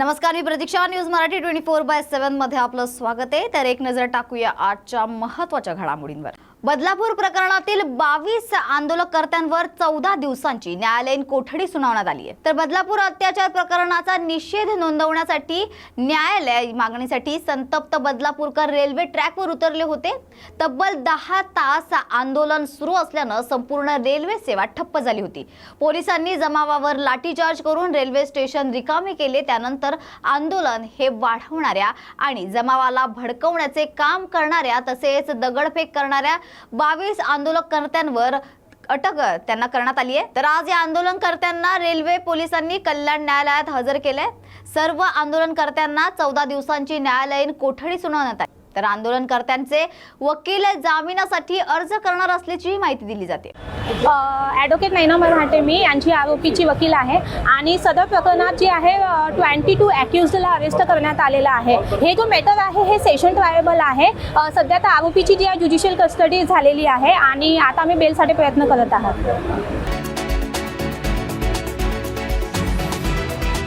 नमस्कार, मी प्रतीक्षा. न्यूज मराठी 24/7 मध्ये आपलं स्वागत आहे. तर एक नजर टाकूया आजच्या महत्त्वाच्या घडामोडींवर. बदलापूर प्रकरणातील 22 आंदोलनकर्त्यांवर 14 दिवसांची न्यायालयीन कोठडी सुनावण्यात आली आहे. तर बदलापूर अत्याचार प्रकरणाचा निषेध नोंदवण्यासाठी न्यायालय मागणीसाठी संतप्त बदलापूरकर रेल्वे ट्रॅकवर उतरले होते. तब्बल 10 तास आंदोलन सुरू असल्यानं संपूर्ण रेल्वे सेवा ठप्प झाली होती. पोलिसांनी जमावावर लाठीचार्ज करून रेल्वे स्टेशन रिकामे केले. त्यानंतर आंदोलन हे वाढवणाऱ्या आणि जमावाला भडकवण्याचे काम करणाऱ्या तसेच दगडफेक करणाऱ्या 22 आंदोलनकर्त्यांवर अटक त्यांना करण्यात आली आहे. तर आज या आंदोलनकर्त्यांना रेल्वे पोलिसांनी कल्याण न्यायालयात हजर केलंय. सर्व आंदोलनकर्त्यांना 14 दिवसांची न्यायालयीन कोठडी सुनावण्यात आली. तर आंदोलनकर्त्यांचे वकील जामिनासाठी अर्ज करणार असल्याची माहिती दिली जाते. ॲडव्होकेट नैना मराठे मी यांची आरोपीची वकील आहे आणि सदर प्रकरणात जे आहे 22 अॅक्युज्डला अरेस्ट करण्यात आलेला आहे. हे जो मॅटर आहे हे सेशन ट्रायबल आहे. सध्या तर आरोपीची जी ज्युडिशियल कस्टडी झालेली आहे आणि आता आम्ही बेलसाठी प्रयत्न करत आहोत.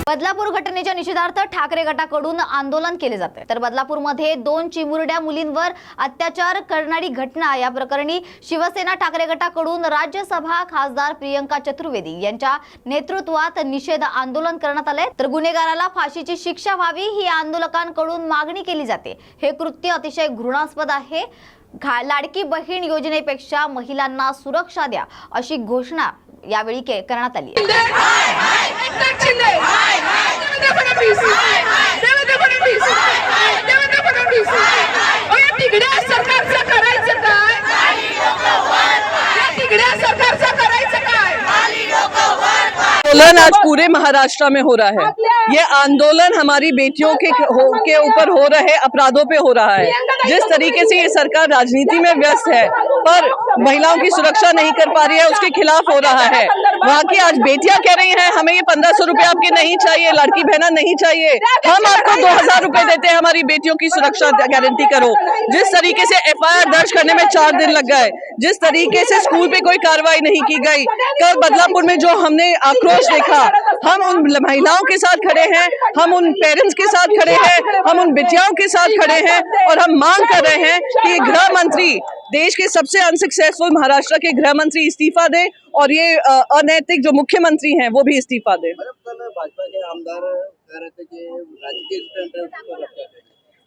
बदलापूर घटनेच्या निषेधार्थ ठाकरे गटाकडून आंदोलन केले जाते. तर बदलापूरमध्ये 2 चिमुरड्या मुलींवर अत्याचार करणारी घटना या प्रकरणी शिवसेना ठाकरे गटाकडून राज्यसभा खासदार प्रियंका चतुर्वेदी यांच्या नेतृत्वात निषेध आंदोलन करण्यात आले. तर गुन्हेगाराला फाशीची शिक्षा व्हावी ही आंदोलकांकडून मागणी केली जाते. हे कृत्य अतिशय घृणास्पद आहे. लाडकी बहीण योजनेपेक्षा महिलांना सुरक्षा द्या अशी घोषणा यावेळी करण्यात आली. आंदोलन आज पूरे महाराष्ट्र में हो रहा है। ये आंदोलन हमारी बेटियों के ऊपर हो रहे अपराधों पे हो रहा है। जिस तरीके से ये सरकार राजनीति में व्यस्त है पर महिलाओं की सुरक्षा नहीं कर पा रही है, उसके खिलाफ हो रहा है। वहाँ की आज बेटियां कह रही हैं हमें ये 1500 रुपए आपके नहीं चाहिए, लड़की बहना नहीं चाहिए, हम आपको 2000 रुपए देते हैं, हमारी बेटियों की सुरक्षा गारंटी करो। जिस तरीके से FIR दर्ज करने में 4 दिन लग गए, जिस तरीके से स्कूल पे कोई कार्रवाई नहीं की गई, कल बदलापुर में जो हमने आक्रोश देखा, हम उन महिलाओं के साथ खड़े हैं, हम उन पेरेंट्स के साथ खड़े हैं, हम उन बेटियों के साथ खड़े हैं और हम मांग कर रहे हैं कि गृह मंत्री, देश के सबसे अनसक्सेसफुल महाराष्ट्र के गृह मंत्री इस्तीफा दें और ये अनैतिक जो मुख्यमंत्री हैं वो भी इस्तीफा दें। भाजपा के आमदार कह रहे थे कि राजकीय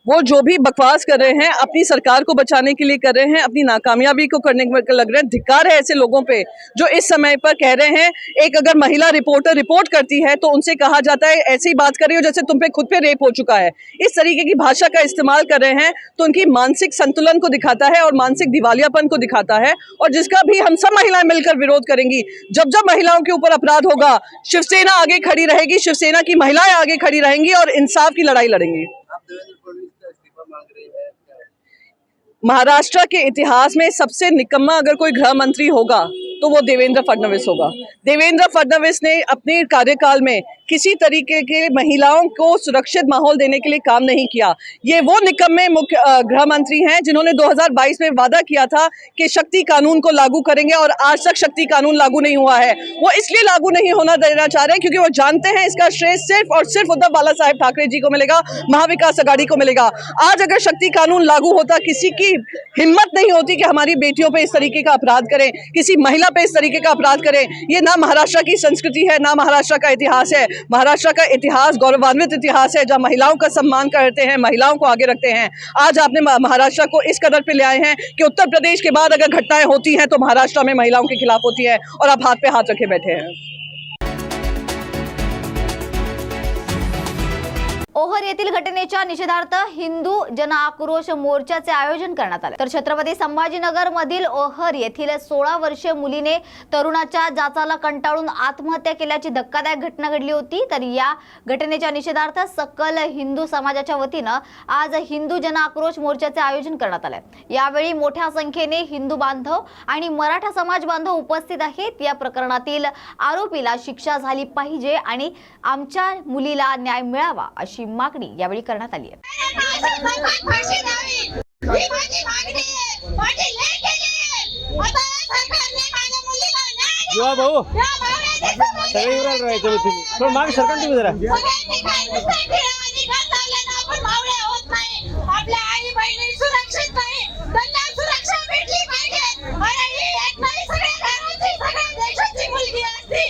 वो जो भी बकवास कर रहे हैं अपनी सरकार को बचाने के लिए कर रहे हैं, अपनी नाकामयाबी को करने के लग रहे हैं। धिक्कार है ऐसे लोगों पे जो इस समय पर कह रहे हैं, एक अगर महिला रिपोर्टर रिपोर्ट करती है तो उनसे कहा जाता है ऐसी बात कर रही हो जैसे तुम पे खुद पे रेप हो चुका है। इस तरीके की भाषा का इस्तेमाल कर रहे हैं तो उनकी मानसिक संतुलन को दिखाता है और मानसिक दिवालियापन को दिखाता है, और जिसका भी हम सब महिलाएं मिलकर विरोध करेंगी। जब जब महिलाओं के ऊपर अपराध होगा शिवसेना आगे खड़ी रहेगी, शिवसेना की महिलाएं आगे खड़ी रहेंगी और इंसाफ की लड़ाई लड़ेंगी। महाराष्ट्र के इतिहास में सबसे निकम्मा अगर कोई गृह मंत्री होगा तो वो देवेंद्र फडणवीस होगा। देवेंद्र फडणवीस ने अपने कार्यकाल में किसी तरीके के महिलाओं को सुरक्षित माहौल देने के लिए काम नहीं किया। ये वो निकम्मे मुख्य गृह मंत्री हैं जिन्होंने 2022 में वादा किया था कि शक्ति कानून को लागू करेंगे और आज तक शक्ति कानून लागू नहीं हुआ है। वो इसलिए लागू नहीं होना देना चाह रहे हैं क्योंकि वो जानते हैं इसका श्रेय सिर्फ और सिर्फ उद्धव बाला साहेब ठाकरे जी को मिलेगा, महाविकास आघाड़ी को मिलेगा। आज अगर शक्ति कानून लागू होता, किसी की हिम्मत नहीं होती कि हमारी बेटियों पे इस तरीके का अपराध करें, किसी महिला पे इस तरीके का अपराध करें। ये ना महाराष्ट्र की संस्कृति है, ना महाराष्ट्र का इतिहास है। महाराष्ट्र का इतिहास गौरवान्वित इतिहास है जहाँ महिलाओं का सम्मान करते हैं, महिलाओं को आगे रखते हैं। आज आपने महाराष्ट्र को इस कदर पे ले आए हैं कि उत्तर प्रदेश के बाद अगर घटनाएं होती हैं तो महाराष्ट्र में महिलाओं के खिलाफ होती है और आप हाथ पे हाथ रखे बैठे हैं। ओहर येथील घटनेच्या निषेधार्थ हिंदू जन आक्रोश मोर्चाचे आयोजन करण्यात आले. तर छत्रपती संभाजीनगर मधील ओहर येथील 16 वर्षीय मुलीने तरुणाच्या जाचाला कंटाळून आत्महत्या केल्याची धक्कादायक घटना घडली होती. तर या घटनेच्या निषेधार्थ सकल हिंदू समाजाच्या वतीनं आज हिंदू जन आक्रोश मोर्चाचे आयोजन करण्यात आले. यावेळी मोठ्या संख्येने हिंदू बांधव आणि मराठा समाज बांधव उपस्थित आहेत. या प्रकरणातील आरोपीला शिक्षा झाली पाहिजे आणि आमच्या मुलीला न्याय मिळावा अशी मागणी यावेळी करण्यात आली आहे. भाऊ सगळे विरोध राहायचं होतं तुम्ही पण मागे सरकार तुम्ही जरा आपल्या आई बहिणी सुरक्षित नाही, त्यांना सुरक्षा भेटली पाहिजे. अरे ही एक नाही, सगळ्या घराची, सगळ्या देशाची मुलगी असती.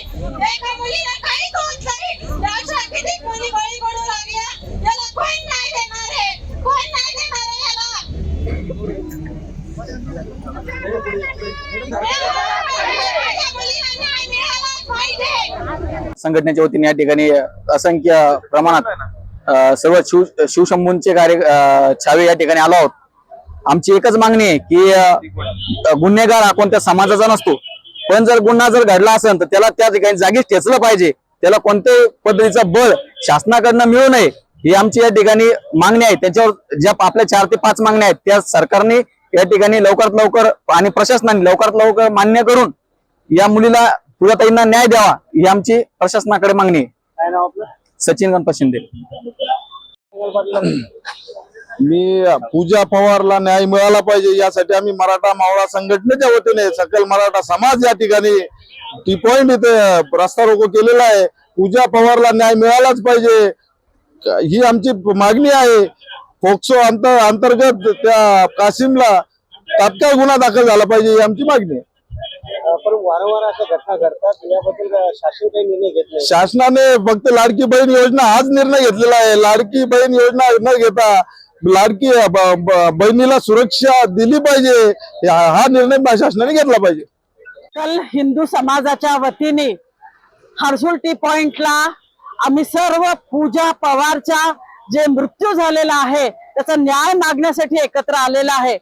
एका मुलीला काहीच होत नाही, त्या अशा किती मुली बळी पडू लागल्या. याला कोण नाही देणार आहे, कोण नाही देणार आहे याला. या मुलीला न्याय मिळालाच पाहिजे. संघटनेच्या वतीने या ठिकाणी असंख्य प्रमाणात सर्व शिवशंभूंचे छावे या ठिकाणी आलो आहोत. आमची एकच मागणी आहे की गुन्हेगार हा कोणत्या समाजाचा नसतो, पण जर गुन्हा जर घडला असेल तर त्याला त्या ठिकाणी जागीच ठेचलं पाहिजे. त्याला कोणत्याही पद्धतीचं बळ शासनाकडनं मिळू नये ही आमची या ठिकाणी मागणी आहे. त्याच्यावर ज्या आपल्या 4 ते 5 मागण्या आहेत त्या सरकारने या ठिकाणी लवकरात लवकर आणि प्रशासनाने लवकरात लवकर मान्य करून या मुलीला पूजाताईंना न्याय द्यावा ही आमची प्रशासनाकडे मागणी आहे. काय नाव आपलं? सचिन गणपत शिंदे. मी पूजा पवारला न्याय मिळाला पाहिजे यासाठी आम्ही मराठा मावळा संघटनेच्या वतीने सकल मराठा समाज या ठिकाणी टी पॉइंट इथे रस्ता रोको केलेला आहे. पूजा पवारला न्याय मिळालाच पाहिजे ही आमची मागणी आहे. फोक्सो अंतर्गत त्या कासिमला तात्काळ गुन्हा दाखल झाला पाहिजे ही आमची मागणी आहे. पण वारंवार अशा घटना घडतात याबद्दल शासन काही निर्णय घेत नाही. शासनाने फक्त लाडकी बहीण योजना हाच निर्णय घेतलेला आहे. लाडकी बहीण योजना न घेता लाडकी बहिणीला सुरक्षा दिली पाहिजे हा निर्णय शासनाने घेतला पाहिजे. कल हिंदू समाजाच्या वतीने हर्सुल टी पॉइंटला आम्ही सर्व पूजा पवारचा जे मृत्यू झालेला आहे त्याचा न्याय मागण्यासाठी एकत्र आलेला आहे.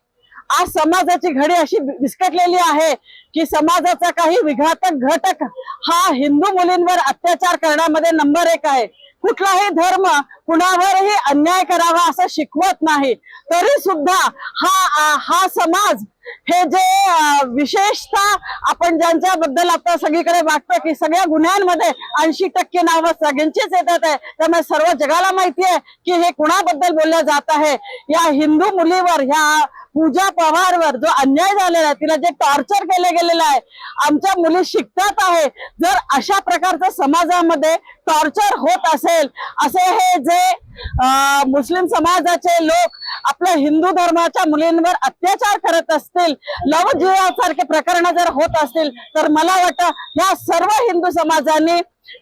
आज समाजाची घडी अशी विस्कटलेली आहे की समाजाचा काही विघातक घटक हा हिंदू मुलींवर अत्याचार करण्यामध्ये नंबर 1 आहे. कुठलाही धर्म कुणावरही अन्याय करावा असं शिकवत नाही, तरी सुद्धा हा समाज हे जे विशेषतः आपण ज्यांच्याबद्दल आता सगळीकडे वाटतं की सगळ्या गुन्ह्यांमध्ये 80% नावं सगळ्यांचीच येतात आहे, त्यामुळे सर्व जगाला माहिती आहे की हे कुणाबद्दल बोललं जात आहे. या हिंदू मुलीवर, ह्या पूजा पवारवर जो अन्याय झालेला आहे, तिला जे टॉर्चर केले गेलेलं आहे, आमच्या मुली शिकतात आहे. जर अशा प्रकारचं समाजामध्ये टॉर्चर होत असेल, असे हे जे मुस्लिम समाजाचे लोक आपल्या हिंदू धर्माच्या मुलींवर अत्याचार करत असतील, लवजिहासारखे प्रकरण जर होत असतील, तर मला वाटतं या सर्व हिंदू समाजांनी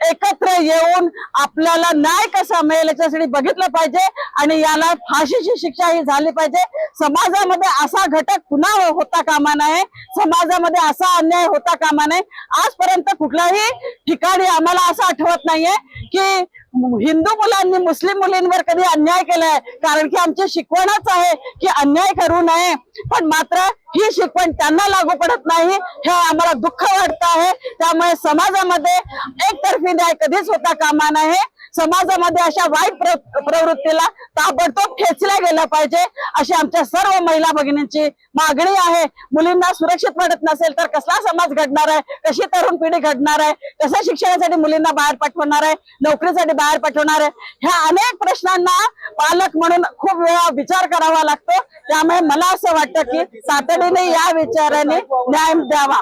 एकत्र येऊन आपल्याला न्याय कसा मिळेल याच्यासाठी बघितलं पाहिजे आणि याला फाशीची शिक्षा ही झाली पाहिजे. समाजामध्ये असा घटक पुन्हा होता कामा नये, समाजामध्ये असा अन्याय होता कामा नये. आजपर्यंत कुठल्याही ठिकाणी आम्हाला असं आठवत नाहीये की हिंदू मुलांनी मुस्लिम मुलींवर कधी अन्याय केलाय, कारण की आमची शिकवणच आहे की अन्याय करू नये. पण मात्र ही शिकवण त्यांना लागू पडत नाही, हे आम्हाला दुःख वाटत आहे. त्यामुळे समाजामध्ये एकतर्फी न्याय कधीच होता कामा नये. समाजामध्ये अशा वाईट प्रवृत्तीला ताबडतोब ठेचल्या गेलं पाहिजे अशी आमच्या सर्व महिला भगिनींची मागणी आहे. मुलींना सुरक्षित वाटत नसेल तर कसला समाज घडणार आहे, कशी तरुण पिढी घडणार आहे, कसं शिक्षणासाठी मुलींना बाहेर पाठवणार आहे, नोकरीसाठी बाहेर पाठवणार आहे, ह्या अनेक प्रश्नांना पालक म्हणून खूप वेळा विचार करावा लागतो. त्यामुळे मला असं वाटतं की तातडीने या विचाराने न्याय द्यावा.